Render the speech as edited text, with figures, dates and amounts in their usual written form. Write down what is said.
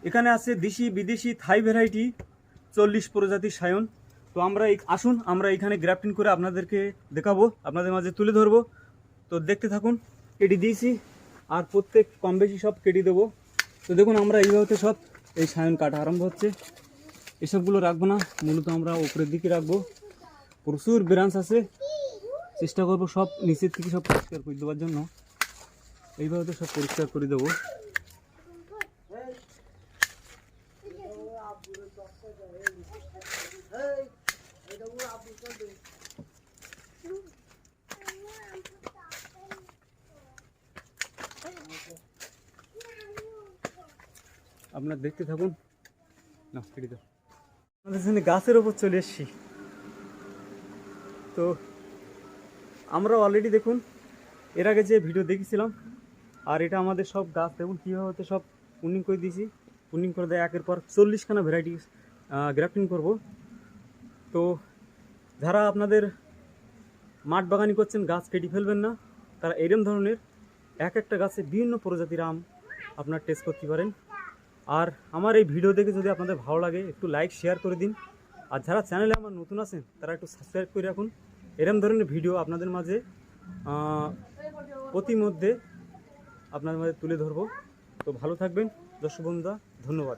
এখানে আছে দেশি বিদেশি থাই ভ্যারাইটি 40 প্রজাতির সায়ন। তো আমরা আসুন আমরা এখানে গ্রাফটিং করে আপনাদেরকে দেখাবো, আপনাদের মাঝে তুলে ধরবো। তো দেখতে থাকুন। কেটে দিয়েছি আর প্রত্যেক কম বেশি সব কেটে দেবো। তো দেখুন আমরা এইভাবে সব এই সায়ন কাটা আরম্ভ হচ্ছে। এসবগুলো রাখবো না, মূলত আমরা উপরের দিকে রাখবো। প্রচুর ব্রাঞ্চ আছে, চেষ্টা করবো সব নিচের থেকে সব পরিষ্কার করে দেওয়ার জন্য। এইভাবে সব পরিষ্কার করে দেবো। আপনার দেখতে থাকুন না, কেটে দাও। আমাদের এখানে গাছের ওপর চলে এসছি। তো আমরা অলরেডি দেখুন এর আগে যে ভিডিও দেখেছিলাম, আর এটা আমাদের সব গাছ দেখুন কীভাবে হতে সব পুনিং করে দিয়েছি। পুনিং করে দেয় একের পর 40খানা ভ্যারাইটি গ্রাফটিং করব। তো যারা আপনাদের মাঠ বাগানি করছেন, গাছ কেটে ফেলবেন না, তারা এরম ধরনের এক একটা গাছে বিভিন্ন প্রজাতির আম আপনার টেস্ট করতে পারেন। আর আমার এই ভিডিও দেখে যদি আপনাদের ভালো লাগে একটু লাইক শেয়ার করে দিন। আর যারা চ্যানেলে আমার নতুন আছেন তারা একটু সাবস্ক্রাইব করে রাখুন। এরম ধরনের ভিডিও আপনাদের মাঝে প্রতিমধ্যে আপনাদের মাঝে তুলে ধরবো। তো ভালো থাকবেন দর্শক বন্ধুরা, ধন্যবাদ।